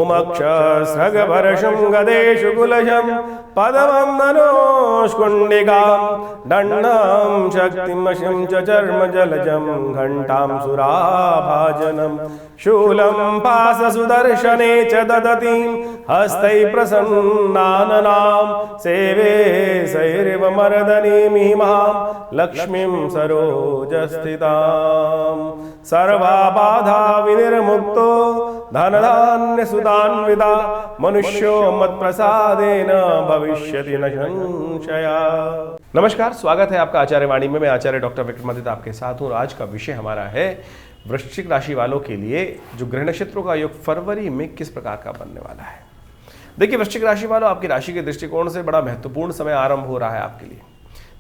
भूमक्ष स्रगवर्षं गदेषु कुलशं पदमं मनोष्कुण्डिकां दण्डं शक्तिमशिं च चर्म जलजं घण्टां सुराभाजनं शूलं पाशसुदर्शने च ददतीं हस्तैः प्रसन्नाननां सेवे सैरिव मर्दनीमिमां लक्ष्मीं सरोजस्थितां सर्वाबाधा विनिर्मुक्तो धनधान्यसुधान्विता मनुष्यो मत्प्रसादेन भविष्यति न संशया। नमस्कार, स्वागत है आपका आचार्य वाणी में। मैं आचार्य डॉक्टर विक्रमादित्य आपके साथ हूँ। आज का विषय हमारा है वृश्चिक राशि वालों के लिए जो ग्रह नक्षत्रों का योग फरवरी में किस प्रकार का बनने वाला है। देखिए, वृश्चिक राशि वालों, आपकी राशि के दृष्टिकोण से बड़ा महत्वपूर्ण समय आरंभ हो रहा है आपके लिए।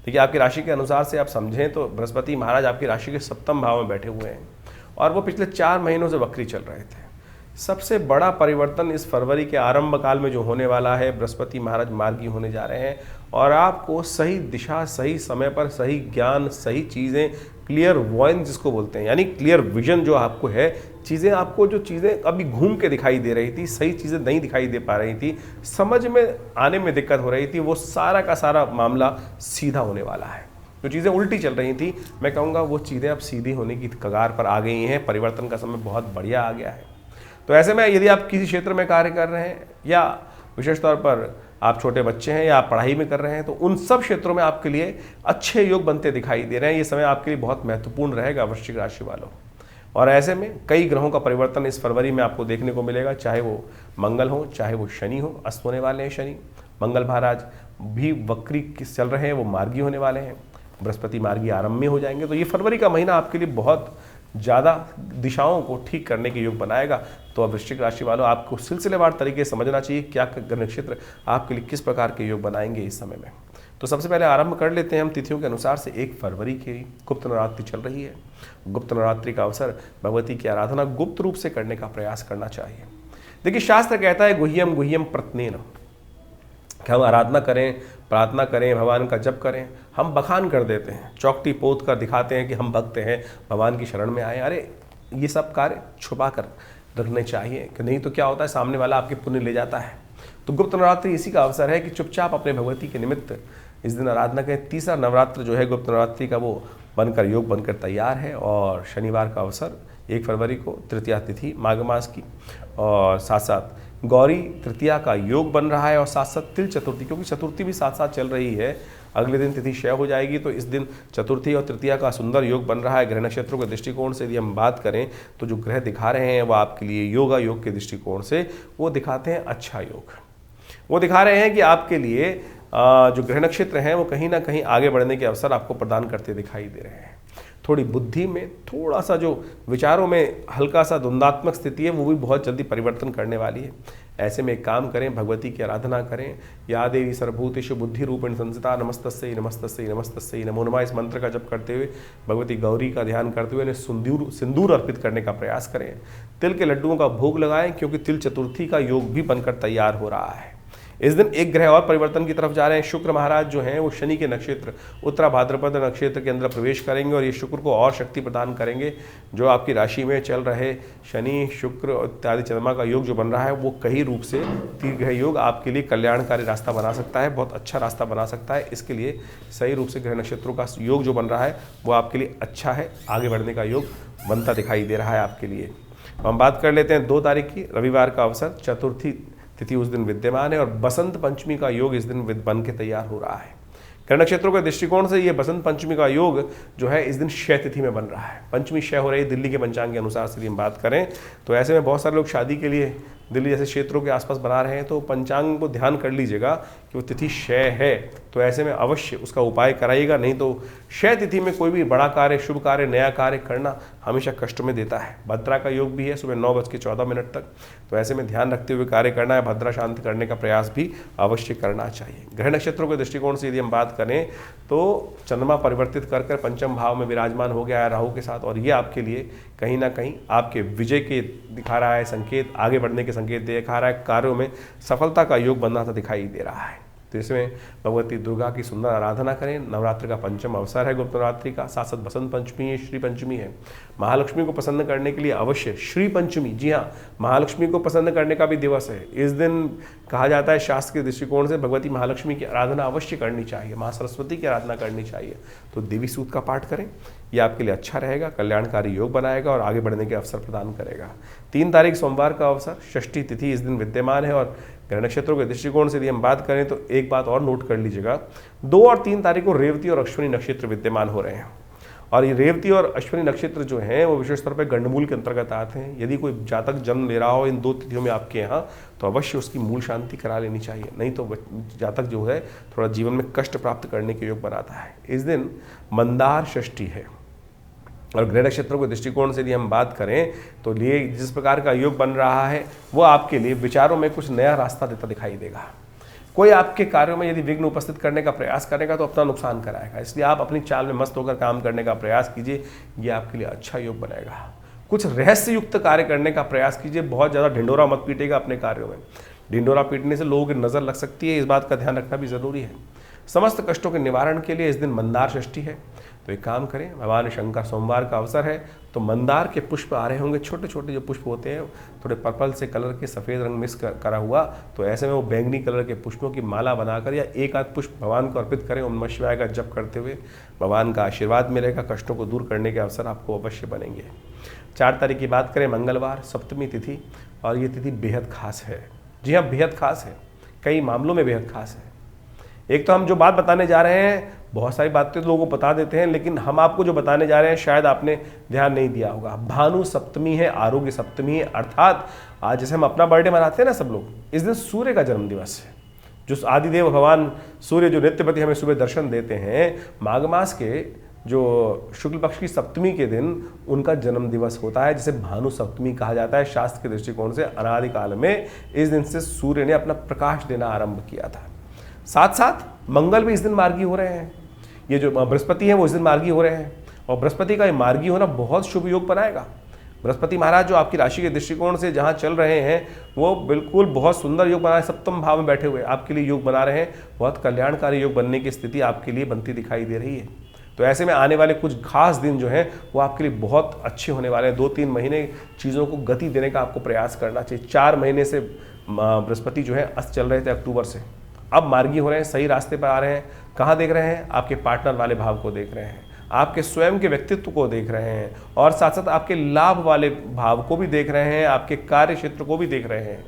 देखिए, आपकी राशि के अनुसार से आप समझें तो बृहस्पति महाराज आपकी राशि के सप्तम भाव में बैठे हुए हैं और वो पिछले 4 महीनों से वक्री चल रहे थे। सबसे बड़ा परिवर्तन इस फरवरी के आरंभ काल में जो होने वाला है, बृहस्पति महाराज मार्गी होने जा रहे हैं और आपको सही दिशा, सही समय पर सही ज्ञान, सही चीज़ें, क्लियर वॉइस जिसको बोलते हैं, यानी क्लियर विजन जो आपको है, चीज़ें आपको जो चीज़ें अभी घूम के दिखाई दे रही थी, सही चीज़ें नहीं दिखाई दे पा रही थी, समझ में आने में दिक्कत हो रही थी, वो सारा का सारा मामला सीधा होने वाला है। जो चीज़ें उल्टी चल रही थी, मैं कहूँगा वो चीज़ें अब सीधी होने की कगार पर आ गई हैं। परिवर्तन का समय बहुत बढ़िया आ गया है। तो ऐसे में यदि आप किसी क्षेत्र में कार्य कर रहे हैं या विशेष तौर पर आप छोटे बच्चे हैं या आप पढ़ाई में कर रहे हैं, तो उन सब क्षेत्रों में आपके लिए अच्छे योग बनते दिखाई दे रहे हैं। ये समय आपके लिए बहुत महत्वपूर्ण रहेगा वृश्चिक राशि वालों। और ऐसे में कई ग्रहों का परिवर्तन इस फरवरी में आपको देखने को मिलेगा, चाहे वो मंगल हो, चाहे वो शनि हो। अस्त होने वाले हैं शनि, मंगल महाराज भी वक्री चल रहे हैं, वो मार्गी होने वाले हैं। बृहस्पति मार्गी आरंभ में हो जाएंगे। तो ये फरवरी का महीना आपके लिए बहुत ज़्यादा दिशाओं को ठीक करने के योग बनाएगा। तो अब वृश्चिक राशि वालों, आपको सिलसिलेवार तरीके से समझना चाहिए क्या ग्रह नक्षत्र आपके लिए किस प्रकार के योग बनाएंगे इस समय में। तो सबसे पहले आरंभ कर लेते हैं हम तिथियों के अनुसार से। 1 फरवरी की गुप्त नवरात्रि चल रही है। गुप्त नवरात्रि का अवसर भगवती की आराधना गुप्त रूप से करने का प्रयास करना चाहिए। देखिए, शास्त्र कहता है गुह्यम गुह्यम प्रत्नेन, कि हम आराधना करें, प्रार्थना करें, भगवान का जप करें। हम बखान कर देते हैं, चौकटी पोत कर दिखाते हैं कि हम भक्त हैं, भगवान की शरण में आए। अरे, ये सब कार्य छुपा कर रखने चाहिए, कि नहीं तो क्या होता है, सामने वाला आपके पुण्य ले जाता है। तो गुप्त नवरात्रि इसी का अवसर है कि चुपचाप अपने भगवती के निमित्त इस दिन आराधना करें। तीसरा नवरात्र जो है गुप्त नवरात्रि का, वो बनकर योग बनकर तैयार है। और शनिवार का अवसर 1 फरवरी को तृतीया तिथि माघ मास की, और साथ साथ गौरी तृतीया का योग बन रहा है, और साथ साथ तिल चतुर्थी, क्योंकि चतुर्थी भी साथ साथ चल रही है। अगले दिन तिथि क्षय हो जाएगी, तो इस दिन चतुर्थी और तृतीया का सुंदर योग बन रहा है। ग्रह नक्षत्रों के दृष्टिकोण से यदि हम बात करें तो जो ग्रह दिखा रहे हैं वो आपके लिए योगा योग के दृष्टिकोण से वो दिखाते हैं अच्छा योग। वो दिखा रहे हैं कि आपके लिए जो ग्रह नक्षत्र हैं वो कहीं ना कहीं आगे बढ़ने के अवसर आपको प्रदान करते दिखाई दे रहे हैं। थोड़ी बुद्धि में, थोड़ा सा जो विचारों में हल्का सा द्वंद्वात्मक स्थिति है, वो भी बहुत जल्दी परिवर्तन करने वाली है। ऐसे में एक काम करें, भगवती की आराधना करें। या देवी सर्वभूतेषु बुद्धि रूपेण संस्थिता नमस्तस्यै नमस्तस्यै नमस्तस्यै नमो नमः, इस मंत्र का जप करते हुए, भगवती गौरी का ध्यान करते हुए उन्हें सिंदूर अर्पित करने का प्रयास करें। तिल के लड्डुओं का भोग लगाएं, क्योंकि तिल चतुर्थी का योग भी बनकर तैयार हो रहा है। इस दिन एक ग्रह और परिवर्तन की तरफ जा रहे हैं। शुक्र महाराज जो हैं वो शनि के नक्षत्र उत्तरा भाद्रपद नक्षत्र के अंदर प्रवेश करेंगे और ये शुक्र को और शक्ति प्रदान करेंगे। जो आपकी राशि में चल रहे शनि, शुक्र इत्यादि चंद्रमा का योग जो बन रहा है, वो कई रूप से तीर्घ योग आपके लिए कल्याणकारी रास्ता बना सकता है, बहुत अच्छा रास्ता बना सकता है। इसके लिए सही रूप से ग्रह नक्षत्रों का योग जो बन रहा है वो आपके लिए अच्छा है, आगे बढ़ने का योग बनता दिखाई दे रहा है आपके लिए। हम बात कर लेते हैं 2 तारीख की, रविवार का अवसर, चतुर्थी तिथि उस दिन विद्यमान है और बसंत पंचमी का योग इस दिन बन के तैयार हो रहा है। ग्रह नक्षत्रों के दृष्टिकोण से ये बसंत पंचमी का योग जो है इस दिन क्षय तिथि में बन रहा है। पंचमी क्षय हो रही है दिल्ली के पंचांग के अनुसार से हम बात करें तो। ऐसे में बहुत सारे लोग शादी के लिए दिल्ली जैसे क्षेत्रों के आसपास बना रहे हैं, तो पंचांग को ध्यान कर लीजिएगा कि वो तिथि क्षय है, तो ऐसे में अवश्य उसका उपाय कराइएगा। नहीं तो क्षय तिथि में कोई भी बड़ा कार्य, शुभ कार्य, नया कार्य करना हमेशा कष्ट में देता है। भद्रा का योग भी है सुबह 9:14 तक, तो ऐसे में ध्यान रखते हुए कार्य करना है। भद्रा शांति करने का प्रयास भी अवश्य करना चाहिए। ग्रह नक्षत्रों के दृष्टिकोण से यदि हम बात करें तो चंद्रमा परिवर्तित कर पंचम भाव में विराजमान हो गया है राहु के साथ, और ये आपके लिए कहीं ना कहीं आपके विजय के दिखा रहा है संकेत, आगे बढ़ने के संकेत दिखा रहा है, कार्यों में सफलता का योग बनना था दिखाई दे रहा है। तो इसमें भगवती दुर्गा की सुंदर आराधना करें। नवरात्र का पंचम अवसर है गुप्त नवरात्रि का, साथ साथ बसंत पंचमी है, श्री पंचमी है। महालक्ष्मी को प्रसन्न करने के लिए अवश्य श्री पंचमी, जी हाँ, महालक्ष्मी को प्रसन्न करने का भी दिवस है। इस दिन कहा जाता है शास्त्र के दृष्टिकोण से भगवती महालक्ष्मी की आराधना अवश्य करनी चाहिए, माँ सरस्वती की आराधना करनी चाहिए। तो देवी सूक्त का पाठ करें, यह आपके लिए अच्छा रहेगा, कल्याणकारी योग बनाएगा और आगे बढ़ने के अवसर प्रदान करेगा। 3 तारीख सोमवार का अवसर, षष्ठी तिथि इस दिन विद्यमान है और ग्रह नक्षत्रों के दृष्टिकोण से यदि हम बात करें तो एक बात और नोट कर लीजिएगा, 2 और 3 तारीख को रेवती और अश्विनी नक्षत्र विद्यमान हो रहे हैं। और ये रेवती और अश्विनी नक्षत्र जो हैं वो विशेष तौर पर गंडमूल के अंतर्गत आते हैं। यदि कोई जातक जन्म ले रहा हो इन 2 तिथियों में आपके यहाँ, तो अवश्य उसकी मूल शांति करा लेनी चाहिए, नहीं तो जातक जो है थोड़ा जीवन में कष्ट प्राप्त करने के योग बनाता है। इस दिन मंदार षष्ठी है और ग्रह नक्षत्रों के दृष्टिकोण से यदि हम बात करें तो लिए जिस प्रकार का योग बन रहा है वो आपके लिए विचारों में कुछ नया रास्ता देता दिखाई देगा। कोई आपके कार्यों में यदि विघ्न उपस्थित करने का प्रयास करेगा तो अपना नुकसान कराएगा, इसलिए आप अपनी चाल में मस्त होकर काम करने का प्रयास कीजिए, ये आपके लिए अच्छा योग बनाएगा। कुछ रहस्य युक्त कार्य करने का प्रयास कीजिए, बहुत ज़्यादा ढिंडोरा मत पीटेगा अपने कार्यों में, ढिंडोरा पीटने से लोगों की नज़र लग सकती है, इस बात का ध्यान रखना भी ज़रूरी है। समस्त कष्टों के निवारण के लिए इस दिन मंदार षष्ठी है, तो एक काम करें, भगवान शंकर सोमवार का अवसर है तो मंदार के पुष्प आ रहे होंगे, छोटे छोटे जो पुष्प होते हैं थोड़े पर्पल से कलर के सफ़ेद रंग मिक्स करा हुआ, तो ऐसे में वो बैंगनी कलर के पुष्पों की माला बनाकर या एक आध पुष्प भगवान को अर्पित करें। ओम नमः शिवाय का जप करते हुए भगवान का आशीर्वाद मिलेगा, कष्टों को दूर करने के अवसर आपको अवश्य बनेंगे। 4 तारीख की बात करें, मंगलवार, सप्तमी तिथि, और ये तिथि बेहद खास है। जी हाँ, बेहद खास है, कई मामलों में बेहद खास है। एक तो हम जो बात बताने जा रहे हैं, बहुत सारी बातें तो लोगों को बता देते हैं, लेकिन हम आपको जो बताने जा रहे हैं शायद आपने ध्यान नहीं दिया होगा। भानु सप्तमी है, आरोग्य सप्तमी है, अर्थात आज जैसे हम अपना बर्थडे मनाते हैं ना सब लोग, इस दिन सूर्य का जन्म दिवस है। जो आदिदेव भगवान सूर्य जो नित्यपति हमें सुबह दर्शन देते हैं, माघ मास के जो शुक्ल पक्ष की सप्तमी के दिन उनका जन्म दिवस होता है, जिसे भानु सप्तमी कहा जाता है। शास्त्र के दृष्टिकोण से अनादिकाल में इस दिन से सूर्य ने अपना प्रकाश देना आरंभ किया था। साथ साथ मंगल भी इस दिन मार्गी हो रहे हैं, ये जो बृहस्पति है वो इस दिन मार्गी हो रहे हैं, और बृहस्पति का ये मार्गी होना बहुत शुभ योग बनाएगा। बृहस्पति महाराज जो आपकी राशि के दृष्टिकोण से जहाँ चल रहे हैं वो बिल्कुल बहुत सुंदर योग बना रहे हैं, सप्तम भाव में बैठे हुए आपके लिए योग बना रहे हैं, बहुत कल्याणकारी योग बनने की स्थिति आपके लिए बनती दिखाई दे रही है। तो ऐसे में आने वाले कुछ खास दिन जो हैं वो आपके लिए बहुत अच्छे होने वाले हैं। 2-3 महीने चीज़ों को गति देने का आपको प्रयास करना चाहिए। 4 महीने से बृहस्पति जो है अस्त चल रहे थे अक्टूबर से, अब मार्गी हो रहे हैं, सही रास्ते पर आ रहे हैं। कहाँ देख रहे हैं? आपके पार्टनर वाले भाव को देख रहे हैं, आपके स्वयं के व्यक्तित्व को देख रहे हैं, और साथ साथ आपके लाभ वाले भाव को भी देख रहे हैं, आपके कार्य क्षेत्र को भी देख रहे हैं,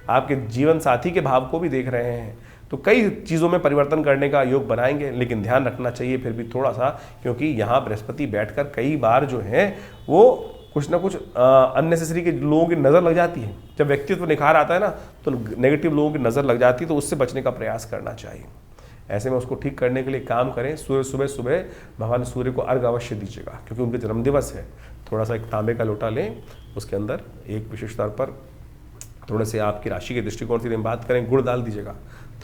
आपके जीवन साथी के भाव को भी देख रहे हैं। तो कई चीज़ों में परिवर्तन करने का योग बनाएंगे, लेकिन ध्यान रखना चाहिए फिर भी थोड़ा सा, क्योंकि यहाँ बृहस्पति बैठकर कई बार जो है वो कुछ ना कुछ अननेसेसरी के लोगों की नज़र लग जाती है। जब व्यक्तित्व निखार आता है ना तो नेगेटिव लोगों की नज़र लग जाती है, तो उससे बचने का प्रयास करना चाहिए। ऐसे में उसको ठीक करने के लिए काम करें, सुबह भगवान सूर्य को अर्घ अवश्य दीजिएगा, क्योंकि उनके जन्मदिवस है। थोड़ा सा एक तांबे का लोटा लें, उसके अंदर एक विशेष तौर पर थोड़े से आपकी राशि के दृष्टिकोण से बात करें, गुड़ डाल दीजिएगा,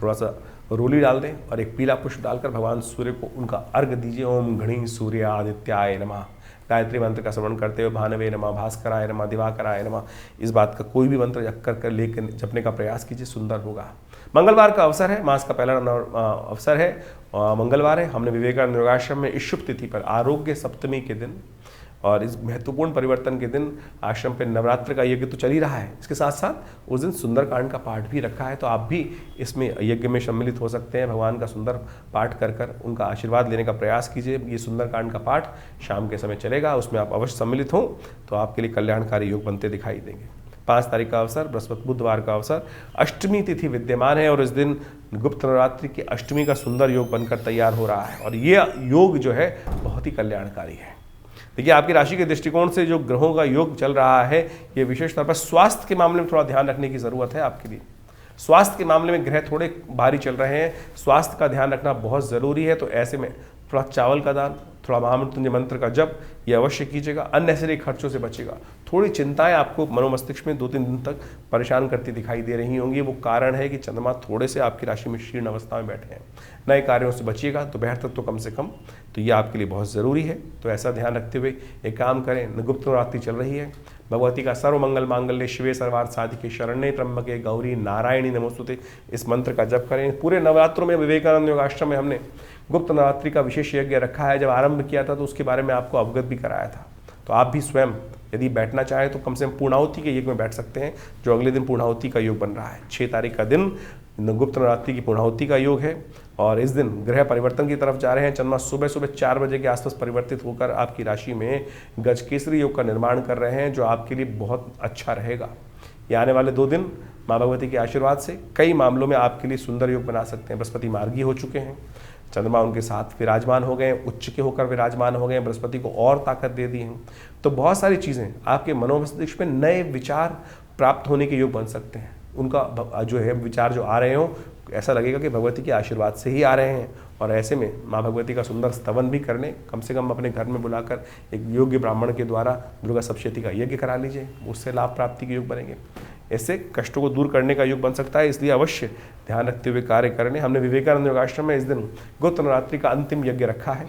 थोड़ा सा रोली डाल दें और एक पीला पुष्प डालकर भगवान सूर्य को उनका अर्घ दीजिए। ओम घणी सूर्य आदित्याय नमः, गायत्री मंत्र का श्रवण करते हुए भानवे नमः, भास्कराय नमः, दिवाकराय नमः, इस बात का कोई भी मंत्र जप कर लेकर जपने का प्रयास कीजिए, सुंदर होगा। मंगलवार का अवसर है, मास का पहला अवसर है, मंगलवार है। हमने विवेकानंद योगाश्रम में इस शुभ तिथि पर आरोग्य सप्तमी के दिन और इस महत्वपूर्ण परिवर्तन के दिन आश्रम पे नवरात्र का यज्ञ तो चल ही रहा है, इसके साथ साथ उस दिन सुंदरकांड का पाठ भी रखा है, तो आप भी इसमें यज्ञ में सम्मिलित हो सकते हैं। भगवान का सुंदर पाठ कर उनका आशीर्वाद लेने का प्रयास कीजिए। ये सुंदरकांड का पाठ शाम के समय चलेगा, उसमें आप अवश्य सम्मिलित हों तो आपके लिए कल्याणकारी योग बनते दिखाई देंगे। 5 तारीख का अवसर, बृहस्पति बुधवार का अवसर, अष्टमी तिथि विद्यमान है और इस दिन गुप्त नवरात्रि की अष्टमी का सुंदर योग बनकर तैयार हो रहा है, और ये योग जो है बहुत ही कल्याणकारी है। देखिए, आपकी राशि के दृष्टिकोण से जो ग्रहों का योग चल रहा है, ये विशेष तौर पर स्वास्थ्य के मामले में थोड़ा ध्यान रखने की ज़रूरत है आपके लिए। स्वास्थ्य के मामले में ग्रह थोड़े भारी चल रहे हैं, स्वास्थ्य का ध्यान रखना बहुत ज़रूरी है। तो ऐसे में थोड़ा चावल का दान, थोड़ा महामृत्युंजय मंत्र का जप ये अवश्य कीजिएगा, अननेसेसरी खर्चों से बचेगा। थोड़ी चिंताएं आपको मनोमस्तिष्क में 2-3 दिन तक परेशान करती दिखाई दे रही होंगी। वो कारण है कि चंद्रमा थोड़े से आपकी राशि में शीर्ण अवस्था में बैठे हैं। नए कार्यों से बचिएगा, दोपहर तक तो कम से कम, तो ये आपके लिए बहुत ज़रूरी है। तो ऐसा ध्यान रखते हुए एक काम करें, गुप्त नवरात्रि चल रही है, भगवती का सर्वमंगल मांगल्ये शिवे सर्वार्थ साधिके शरण्ये त्र्यंबके गौरी नारायणी नमोस्तुते, इस मंत्र का जप करें। पूरे नवरात्रों में विवेकानंद योगाश्रम में हमने गुप्त नवरात्रि का विशेष यज्ञ रखा है। जब आरंभ किया था तो उसके बारे में आपको अवगत भी कराया था। तो आप भी स्वयं यदि बैठना चाहें तो कम से कम पूर्णाहुति के योग में बैठ सकते हैं, जो अगले दिन पूर्णाहुति का योग बन रहा है। 6 तारीख का दिन गुप्त नवरात्रि की पूर्णाहुति का योग है और इस दिन ग्रह परिवर्तन की तरफ जा रहे हैं। चंद्रमा सुबह 4 बजे के आसपास परिवर्तित होकर आपकी राशि में गजकेसरी योग का निर्माण कर रहे हैं, जो आपके लिए बहुत अच्छा रहेगा। ये आने वाले 2 दिन माँ भगवती के आशीर्वाद से कई मामलों में आपके लिए सुंदर योग बना सकते हैं। बृहस्पति मार्गी हो चुके हैं, चंद्रमा उनके साथ विराजमान हो गए, उच्च के होकर विराजमान हो गए, बृहस्पति को और ताकत दे दी है। तो बहुत सारी चीज़ें आपके मनोमस्तिष्क में नए विचार प्राप्त होने के योग बन सकते हैं। उनका जो है विचार जो आ रहे हो, ऐसा लगेगा कि भगवती के आशीर्वाद से ही आ रहे हैं। और ऐसे में माँ भगवती का सुंदर स्तवन भी कर लें, कम से कम अपने घर में बुलाकर एक योग्य ब्राह्मण के द्वारा दुर्गा सप्तशती का यज्ञ करा लीजिए, उससे लाभ प्राप्ति के योग बनेंगे। इससे कष्टों को दूर करने का योग बन सकता है, इसलिए अवश्य ध्यान रखते हुए कार्य करने। हमने विवेकानंद योगाश्रम में इस दिन गुप्त नवरात्रि का अंतिम यज्ञ रखा है,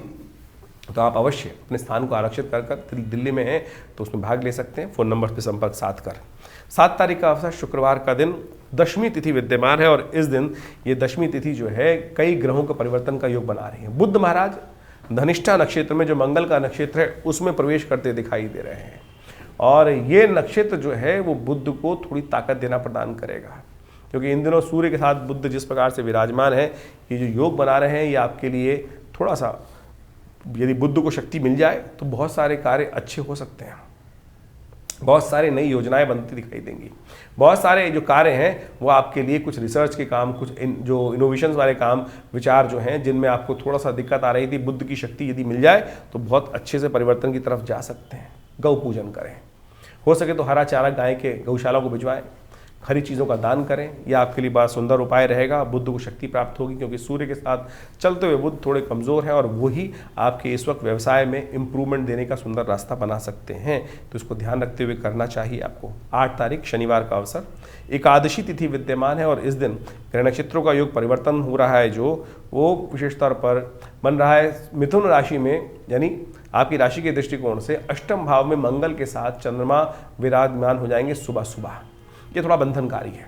तो आप अवश्य अपने स्थान को आरक्षित कर दिल्ली में हैं तो उसमें भाग ले सकते हैं। फ़ोन नंबर पर संपर्क साध कर। 7 तारीख का अवसर शुक्रवार का दिन, दशमी तिथि विद्यमान है और इस दिन ये दशमी तिथि जो है कई ग्रहों का परिवर्तन का योग बना रही है। बुध महाराज धनिष्ठा नक्षत्र में, जो मंगल का नक्षत्र है, उसमें प्रवेश करते दिखाई दे रहे हैं और ये नक्षत्र जो है वो बुध को थोड़ी ताकत देना प्रदान करेगा, क्योंकि इन दिनों सूर्य के साथ बुध जिस प्रकार से विराजमान है, ये जो योग बना रहे हैं ये आपके लिए थोड़ा सा, यदि बुध को शक्ति मिल जाए तो बहुत सारे कार्य अच्छे हो सकते हैं, बहुत सारी नई योजनाएं बनती दिखाई देंगी। बहुत सारे जो कार्य हैं वो आपके लिए कुछ रिसर्च के काम, कुछ जो इनोवेशंस वाले काम, विचार जो हैं जिनमें आपको थोड़ा सा दिक्कत आ रही थी, बुध की शक्ति यदि मिल जाए तो बहुत अच्छे से परिवर्तन की तरफ जा सकते हैं। गौ पूजन करें, हो सके तो हरा चारा गाय के गौशाला को भिजवाएं, हरी चीज़ों का दान करें, यह आपके लिए बहुत सुंदर उपाय रहेगा। बुध को शक्ति प्राप्त होगी, क्योंकि सूर्य के साथ चलते हुए बुध थोड़े कमज़ोर हैं और वही आपके इस वक्त व्यवसाय में इम्प्रूवमेंट देने का सुंदर रास्ता बना सकते हैं, तो इसको ध्यान रखते हुए करना चाहिए आपको। 8 तारीख शनिवार का अवसर, एकादशी तिथि विद्यमान है और इस दिन ग्रह नक्षत्रों का योग परिवर्तन हो रहा है, जो वो विशेष तौर पर बन रहा है मिथुन राशि में, यानी आपकी राशि के दृष्टिकोण से अष्टम भाव में मंगल के साथ चंद्रमा विराजमान हो जाएंगे सुबह सुबह। ये थोड़ा बंधनकारी है,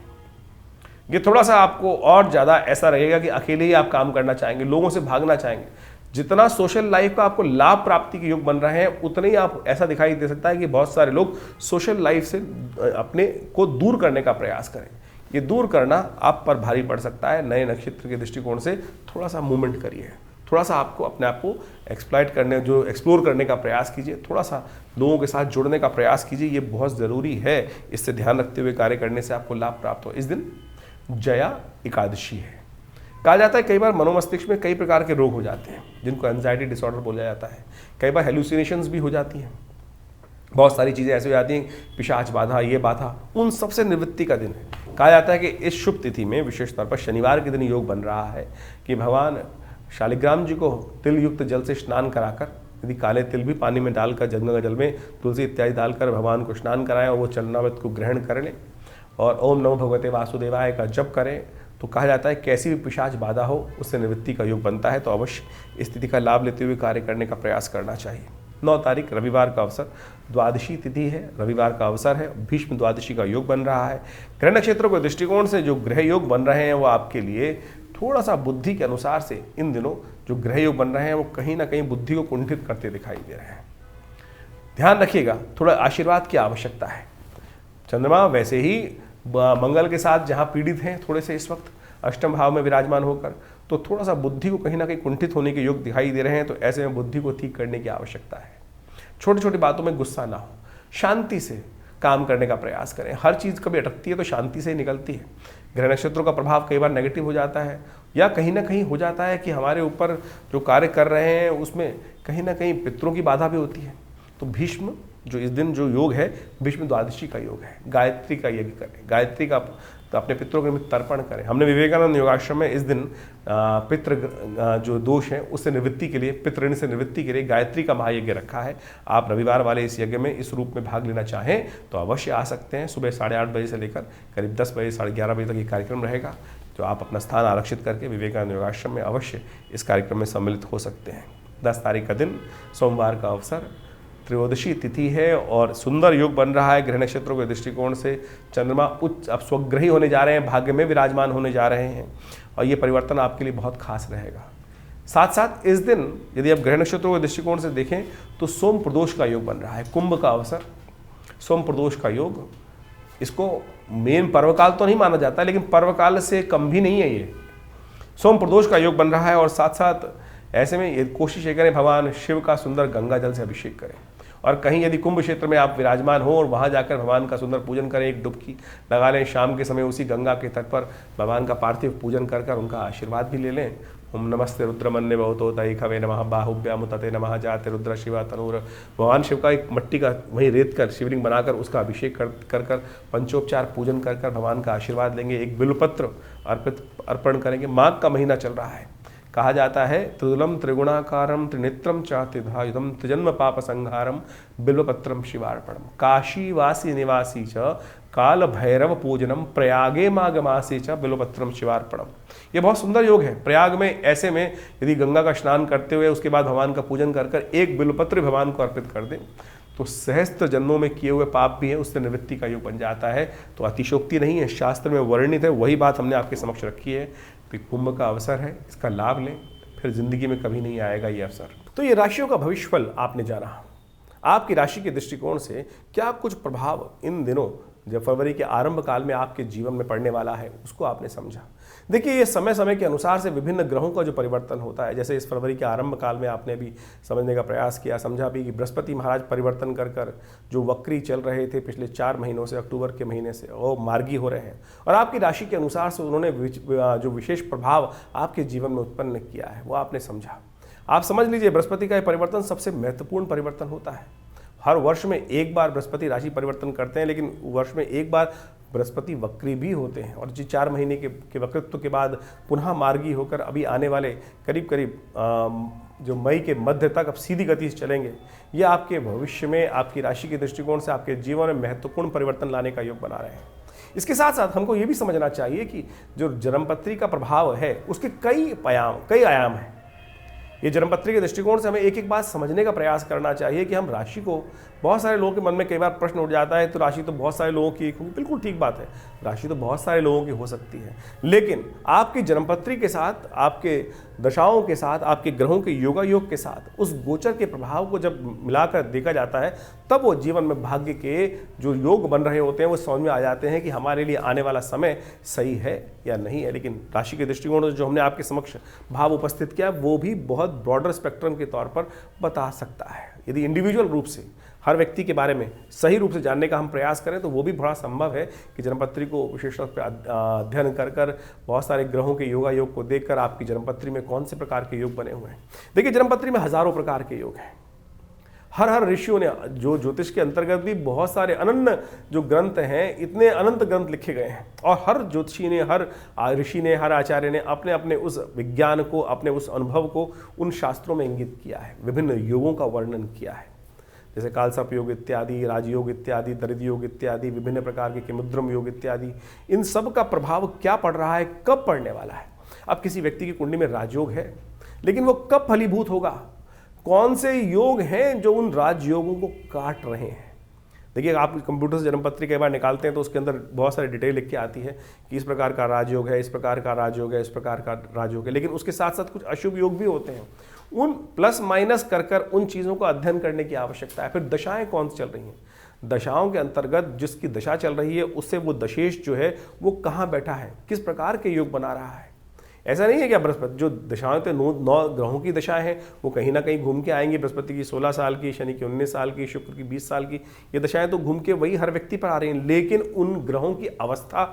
ये थोड़ा सा आपको और ज़्यादा ऐसा रहेगा कि अकेले ही आप काम करना चाहेंगे, लोगों से भागना चाहेंगे। जितना सोशल लाइफ का आपको लाभ प्राप्ति के योग बन रहे हैं, उतने ही आप ऐसा दिखाई दे सकता है कि बहुत सारे लोग सोशल लाइफ से अपने को दूर करने का प्रयास करें। ये दूर करना आप पर भारी पड़ सकता है। नए नक्षत्र के दृष्टिकोण से थोड़ा सा मूवमेंट करिए, थोड़ा सा आपको अपने आप को एक्सप्लोर करने का प्रयास कीजिए, थोड़ा सा लोगों के साथ जुड़ने का प्रयास कीजिए, ये बहुत ज़रूरी है। इससे ध्यान रखते हुए कार्य करने से आपको लाभ प्राप्त हो। इस दिन जया एकादशी है। कहा जाता है कई बार मनोमस्तिष्क में कई प्रकार के रोग हो जाते हैं, जिनको एंजाइटी डिसऑर्डर बोला जाता है। कई बार हेलुसिनेशंस भी हो जाती हैं, बहुत सारी चीज़ें ऐसी हो जाती हैं, पिशाच बाधा, ये बाधा, उन सबसे निवृत्ति का दिन है। कहा जाता है कि इस शुभ तिथि में विशेष तौर पर शनिवार के दिन योग बन रहा है कि भगवान शालिग्राम जी को तिल युक्त जल से स्नान कराकर, यदि काले तिल भी पानी में डालकर, गंगा जल में तुलसी इत्यादि डालकर भगवान को स्नान कराएं और वो चरणामृत को ग्रहण कर लें और ओम नमो भगवते वासुदेवाय का जप करें, तो कहा जाता है कैसी भी पिशाच बाधा हो उससे निवृत्ति का योग बनता है। तो अवश्य इस तिथि का लाभ लेते हुए कार्य करने का प्रयास करना चाहिए। 9 तारीख रविवार का अवसर, द्वादशी तिथि है, रविवार का अवसर है, भीष्म द्वादशी का योग बन रहा है। ग्रह नक्षत्रों के दृष्टिकोण से जो ग्रह योग बन रहे हैं वो आपके लिए थोड़ा सा बुद्धि के अनुसार से इन दिनों जो ग्रह योग बन रहे हैं वो कहीं ना कहीं बुद्धि को कुंठित करते दिखाई दे रहे हैं। ध्यान रखिएगा, थोड़ा आशीर्वाद की आवश्यकता है। चंद्रमा वैसे ही मंगल के साथ जहाँ पीड़ित हैं थोड़े से इस वक्त अष्टम भाव में विराजमान होकर, तो थोड़ा सा बुद्धि को कहीं ना कहीं कुंठित होने के योग दिखाई दे रहे हैं। तो ऐसे में बुद्धि को ठीक करने की आवश्यकता है। छोटी छोटी बातों में गुस्सा ना हो, शांति से काम करने का प्रयास करें। हर चीज़ कभी अटकती है तो शांति से ही निकलती है। ग्रह नक्षत्रों का प्रभाव कई बार नेगेटिव हो जाता है, या कहीं ना कहीं हो जाता है कि हमारे ऊपर जो कार्य कर रहे हैं उसमें कहीं ना कहीं पितरों की बाधा भी होती है। तो भीष्म जो इस दिन जो योग है, भीष्म द्वादशी का योग है, गायत्री का यज्ञ करें, गायत्री का तो अपने पितरों के निमित्त तर्पण करें। हमने विवेकानंद योगाश्रम में इस दिन पितृ जो दोष हैं उससे निवृत्ति के लिए, पितृऋण से निवृत्ति के लिए गायत्री का महायज्ञ रखा है। आप रविवार वाले इस यज्ञ में इस रूप में भाग लेना चाहें तो अवश्य आ सकते हैं। सुबह 8:30 बजे से लेकर करीब 10 बजे 11:30 बजे तक ये कार्यक्रम रहेगा। तो आप अपना स्थान आरक्षित करके विवेकानंद योगाश्रम में अवश्य इस कार्यक्रम में सम्मिलित हो सकते हैं। 10 तारीख का दिन सोमवार का अवसर, त्रयोदशी तिथि है और सुंदर योग बन रहा है ग्रह नक्षत्रों के दृष्टिकोण से। चंद्रमा उच्च अब स्वग्रही होने जा रहे हैं, भाग्य में विराजमान होने जा रहे हैं और ये परिवर्तन आपके लिए बहुत खास रहेगा। साथ साथ इस दिन यदि आप ग्रह नक्षत्रों के दृष्टिकोण से देखें तो सोम प्रदोष का योग बन रहा है। कुंभ का अवसर, सोम प्रदोष का योग, इसको मेन पर्वकाल तो नहीं माना जाता लेकिन पर्वकाल से कम भी नहीं है ये। सोम प्रदोष का योग बन रहा है और साथ साथ ऐसे में ये कोशिश ये करें भगवान शिव का सुंदर गंगा जल से अभिषेक करें और कहीं यदि कुंभ क्षेत्र में आप विराजमान हो और वहाँ जाकर भगवान का सुंदर पूजन करें, एक डुबकी लगा लें शाम के समय उसी गंगा के तट पर भगवान का पार्थिव पूजन कर कर उनका आशीर्वाद भी ले लें। ओम नमस्ते रुद्रमन्य बहुतो तैखवे नमः बाहुभ्यामुतते नमः जाते रुद्र शिवा तनूर। भगवान शिव का एक मट्टी का वहीं रेत कर शिवलिंग बनाकर उसका अभिषेक कर पंचोपचार पूजन कर भगवान का आशीर्वाद लेंगे। एक बिल्वपत्र अर्पण करेंगे। माघ का महीना चल रहा है, कहा जाता है त्रिदुलम त्रिगुणाकारम त्रिनेत्रम चातिधायुधम त्रिजन्म पाप संहारम बिल्वपत्रम शिवार्पणम। काशीवासी निवासी च काल भैरव पूजनम प्रयागे माघ मासी च बिल्वपत्रम शिवार्पणम। ये बहुत सुंदर योग है। प्रयाग में ऐसे में यदि गंगा का स्नान करते हुए उसके बाद भगवान का पूजन कर एक बिल्वपत्र भगवान को अर्पित कर दें तो सहस्त्र जन्मों में किए हुए पाप भी है उससे निवृत्ति का योग बन जाता है। तो अतिशोक्ति नहीं है, शास्त्र में वर्णित है, वही बात हमने आपके समक्ष रखी है। तो कुंभ का अवसर है, इसका लाभ लें, फिर जिंदगी में कभी नहीं आएगा ये अवसर। तो ये राशियों का भविष्यफल आपने जाना। आपकी राशि के दृष्टिकोण से क्या कुछ प्रभाव इन दिनों जब फरवरी के आरंभ काल में आपके जीवन में पड़ने वाला है उसको आपने समझा। देखिए ये समय समय के अनुसार से विभिन्न ग्रहों का जो परिवर्तन होता है, जैसे इस फरवरी के आरंभ काल में आपने भी समझने का प्रयास किया, समझा भी कि बृहस्पति महाराज परिवर्तन कर जो वक्री चल रहे थे पिछले 4 महीनों से, अक्टूबर के महीने से वो मार्गी हो रहे हैं और आपकी राशि के अनुसार से उन्होंने जो विशेष प्रभाव आपके जीवन में उत्पन्न किया है वो आपने समझा। आप समझ लीजिए बृहस्पति का परिवर्तन सबसे महत्वपूर्ण परिवर्तन होता है। हर वर्ष में एक बार बृहस्पति राशि परिवर्तन करते हैं लेकिन वर्ष में एक बार बृहस्पति वक्री भी होते हैं और जी 4 महीने के वक्रित्व के बाद पुनः मार्गी होकर अभी आने वाले करीब जो मई के मध्य तक अब सीधी गति से चलेंगे। ये आपके भविष्य में आपकी राशि के दृष्टिकोण से आपके जीवन में महत्वपूर्ण परिवर्तन लाने का योग बना रहे हैं। इसके साथ साथ हमको ये भी समझना चाहिए कि जो जन्मपत्री का प्रभाव है उसके कई आयाम हैं। ये जन्मपत्री के दृष्टिकोण से हमें एक एक बात समझने का प्रयास करना चाहिए कि हम राशि को, बहुत सारे लोगों के मन में कई बार प्रश्न उठ जाता है तो राशि तो बहुत सारे लोगों की, बिल्कुल ठीक बात है, राशि तो बहुत सारे लोगों की हो सकती है लेकिन आपकी जन्मपत्री के साथ, आपके दशाओं के साथ, आपके ग्रहों के योगायोग के साथ उस गोचर के प्रभाव को जब मिलाकर देखा जाता है तब वो जीवन में भाग्य के जो योग बन रहे होते हैं वो समझ में आ जाते हैं कि हमारे लिए आने वाला समय सही है या नहीं है। लेकिन राशि के दृष्टिकोण से जो हमने आपके समक्ष भाव उपस्थित किया वो भी बहुत ब्रॉडर स्पेक्ट्रम के तौर पर बता सकता है। यदि इंडिविजुअल रूप से हर व्यक्ति के बारे में सही रूप से जानने का हम प्रयास करें तो वो भी बड़ा संभव है कि जन्मपत्री को विशेष तौर पर अध्ययन कर बहुत सारे ग्रहों के योगायोग को देखकर आपकी जन्मपत्री में कौन से प्रकार के योग बने हुए हैं। देखिए जन्मपत्री में हजारों प्रकार के योग हैं। हर ऋषियों ने, जो ज्योतिष के अंतर्गत भी बहुत सारे अनन्य जो ग्रंथ हैं, इतने अनंत ग्रंथ लिखे गए हैं और हर ज्योतिषी ने, हर ऋषि ने, हर आचार्य ने अपने अपने उस विज्ञान को, अपने उस अनुभव को उन शास्त्रों में इंगित किया है, विभिन्न योगों का वर्णन किया है। जैसे कालसर्प योग इत्यादि, राजयोग इत्यादि, दरिद्र योग इत्यादि, विभिन्न प्रकार के किमुद्रम योग इत्यादि, इन सब का प्रभाव क्या पड़ रहा है, कब पड़ने वाला है। अब किसी व्यक्ति की कुंडली में राजयोग है लेकिन वो कब फलीभूत होगा, कौन से योग हैं जो उन राजयोगों को काट रहे हैं। देखिए आप कंप्यूटर से जन्मपत्री कई बार निकालते हैं तो उसके अंदर बहुत सारी डिटेल लिख के आती है कि इस प्रकार का राजयोग है, इस प्रकार का राजयोग है, इस प्रकार का राजयोग है, लेकिन उसके साथ साथ कुछ अशुभ योग भी होते हैं। उन प्लस माइनस कर उन चीज़ों को अध्ययन करने की आवश्यकता है। फिर दशाएं कौन सी चल रही हैं, दशाओं के अंतर्गत जिसकी दशा चल रही है उससे वो दशेश जो है वो कहाँ बैठा है, किस प्रकार के योग बना रहा है। ऐसा नहीं है कि बृहस्पति जो दशाएं तो 9 ग्रहों की दशाएं हैं वो कहीं ना कहीं घूम के आएंगी। बृहस्पति की 16 साल की, शनि की 19 साल की, शुक्र की 20 साल की, ये दशाएं तो घूम के वही हर व्यक्ति पर आ रही हैं। लेकिन उन ग्रहों की अवस्था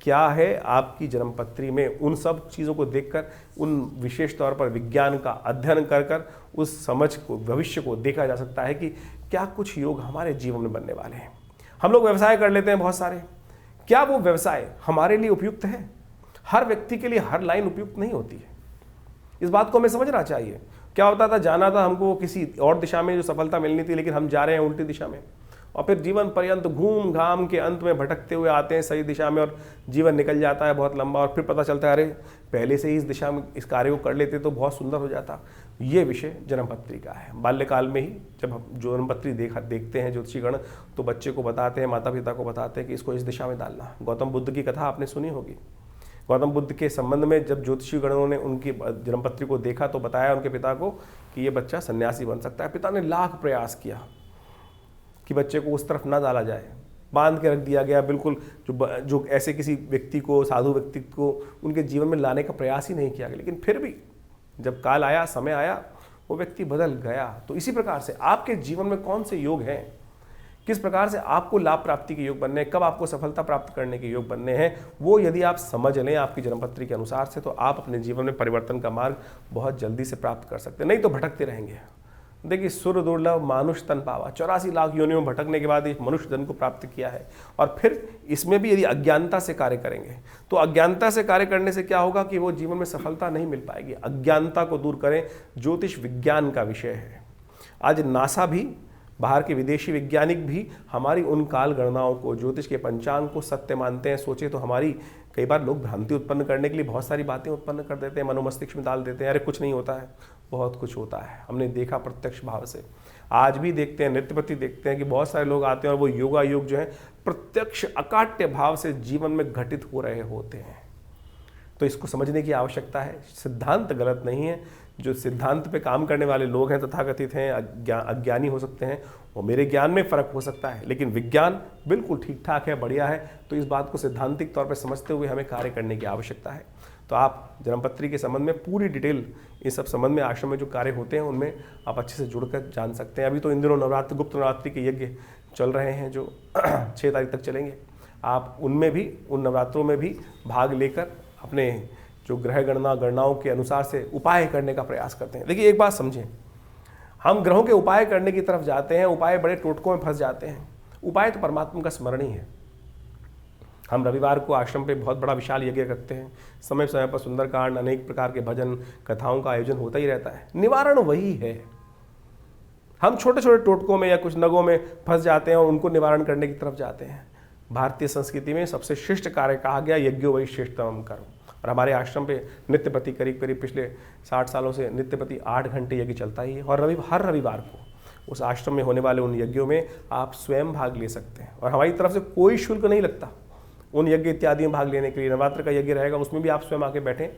क्या है आपकी जन्मपत्री में, उन सब चीज़ों को देखकर, उन विशेष तौर पर विज्ञान का अध्ययन कर उस समझ को, भविष्य को देखा जा सकता है कि क्या कुछ योग हमारे जीवन में बनने वाले हैं। हम लोग व्यवसाय कर लेते हैं बहुत सारे, क्या वो व्यवसाय हमारे लिए उपयुक्त है? हर व्यक्ति के लिए हर लाइन उपयुक्त नहीं होती है, इस बात को हमें समझना चाहिए। क्या होता था, जाना था हमको किसी और दिशा में जो सफलता मिलनी थी, लेकिन हम जा रहे हैं उल्टी दिशा में, और फिर जीवन पर्यंत घूम घाम के अंत में भटकते हुए आते हैं सही दिशा में, और जीवन निकल जाता है बहुत लंबा, और फिर पता चलता है अरे पहले से ही इस दिशा में इस कार्य को कर लेते तो बहुत सुंदर हो जाता। ये विषय जन्मपत्री का है। बाल्यकाल में ही जब हम जन्मपत्री देखते हैं ज्योतिषीगण, तो बच्चे को बताते हैं, माता पिता को बताते हैं कि इसको इस दिशा में डालना। गौतम बुद्ध की कथा आपने सुनी होगी। गौतम बुद्ध के संबंध में जब ज्योतिषीगणों ने उनकी जन्मपत्री को देखा तो बताया उनके पिता को कि ये बच्चा सन्यासी बन सकता है। पिता ने लाख प्रयास किया कि बच्चे को उस तरफ ना डाला जाए, बांध के रख दिया गया बिल्कुल। जो ऐसे किसी व्यक्ति को, साधु व्यक्ति को उनके जीवन में लाने का प्रयास ही नहीं किया गया, लेकिन फिर भी जब काल आया, समय आया, वो व्यक्ति बदल गया। तो इसी प्रकार से आपके जीवन में कौन से योग हैं, किस प्रकार से आपको लाभ प्राप्ति के योग बनने हैं, कब आपको सफलता प्राप्त करने के योग बनने हैं, वो यदि आप समझ लें आपकी जन्मपत्री के अनुसार से, तो आप अपने जीवन में परिवर्तन का मार्ग बहुत जल्दी से प्राप्त कर सकते हैं। नहीं तो भटकते रहेंगे। देखिए, सुर दुर्लभ मानुष तन पावा, 84 लाख योनियों में भटकने के बाद एक मनुष्य जन्म को प्राप्त किया है। और फिर इसमें भी यदि अज्ञानता से कार्य करेंगे, तो अज्ञानता से कार्य करने से क्या होगा कि वो जीवन में सफलता नहीं मिल पाएगी। अज्ञानता को दूर करें, ज्योतिष विज्ञान का विषय है। आज नासा भी, बाहर के विदेशी वैज्ञानिक भी हमारी उन काल गणनाओं को, ज्योतिष के पंचांग को सत्य मानते हैं। सोचे तो हमारी कई बार लोग भ्रांति उत्पन्न करने के लिए बहुत सारी बातें उत्पन्न कर देते हैं, मनोमस्तिष्क में डाल देते हैं, अरे कुछ नहीं होता है। बहुत कुछ होता है, हमने देखा प्रत्यक्ष भाव से। आज भी देखते हैं, नृत्यपति देखते हैं कि बहुत सारे लोग आते हैं और वो योगा योग जो है प्रत्यक्ष अकाट्य भाव से जीवन में घटित हो रहे होते हैं। तो इसको समझने की आवश्यकता है। सिद्धांत गलत नहीं है। जो सिद्धांत पे काम करने वाले लोग हैं, तथाकथित हैं, अज्ञानी हो सकते हैं, वो मेरे ज्ञान में फर्क हो सकता है, लेकिन विज्ञान बिल्कुल ठीक ठाक है, बढ़िया है। तो इस बात को सैद्धांतिक तौर पर समझते हुए हमें कार्य करने की आवश्यकता है। तो आप जन्मपत्री के संबंध में पूरी डिटेल, इस सब संबंध में आश्रम में जो कार्य होते हैं उनमें आप अच्छे से जुड़कर जान सकते हैं। अभी तो इन दिनों नवरात्रि, गुप्त नवरात्रि के यज्ञ चल रहे हैं जो 6 तारीख तक चलेंगे। आप उनमें भी, उन नवरात्रों में भी भाग लेकर अपने जो ग्रह गणनाओं के अनुसार से उपाय करने का प्रयास करते हैं। देखिए, एक बात समझें, हम ग्रहों के उपाय करने की तरफ जाते हैं, उपाय बड़े टोटकों में फंस जाते हैं। उपाय तो परमात्मा का स्मरण ही है। हम रविवार को आश्रम पे बहुत बड़ा विशाल यज्ञ करते हैं, समय समय पर सुंदरकांड, अनेक प्रकार के भजन कथाओं का आयोजन होता ही रहता है। निवारण वही है। हम छोटे छोटे टोटकों में या कुछ नगों में फंस जाते हैं और उनको निवारण करने की तरफ जाते हैं। भारतीय संस्कृति में सबसे श्रेष्ठ कार्य कहा गया, यज्ञो वही श्रेष्ठतम कर्म। और हमारे आश्रम पे नित्यपति करीब पिछले 60 सालों से नित्यपति 8 घंटे यज्ञ चलता ही है। और हर रविवार को उस आश्रम में होने वाले उन यज्ञों में आप स्वयं भाग ले सकते हैं, और हमारी तरफ से कोई शुल्क नहीं लगता उन यज्ञ इत्यादि में भाग लेने के लिए। नवरात्र का यज्ञ रहेगा, उसमें भी आप स्वयं आके बैठें।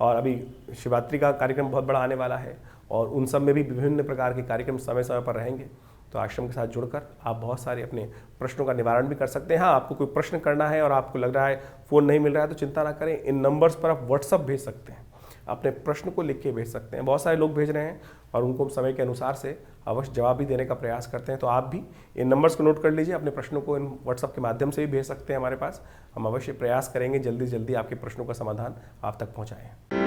और अभी शिवरात्रि का कार्यक्रम बहुत बड़ा आने वाला है, और उन सब में भी विभिन्न प्रकार के कार्यक्रम समय समय पर रहेंगे। तो आश्रम के साथ जुड़कर आप बहुत सारे अपने प्रश्नों का निवारण भी कर सकते हैं। हाँ, आपको कोई प्रश्न करना है और आपको लग रहा है फ़ोन नहीं मिल रहा है, तो चिंता ना करें, इन नंबर्स पर आप व्हाट्सअप भेज सकते हैं, अपने प्रश्न को लिख के भेज सकते हैं। बहुत सारे लोग भेज रहे हैं और उनको समय के अनुसार से अवश्य जवाब भी देने का प्रयास करते हैं। तो आप भी इन नंबर्स को नोट कर लीजिए, अपने प्रश्नों को इन व्हाट्सअप के माध्यम से भी भेज सकते हैं हमारे पास। हम अवश्य प्रयास करेंगे जल्दी से जल्दी आपके प्रश्नों का समाधान आप तक पहुँचाएँ।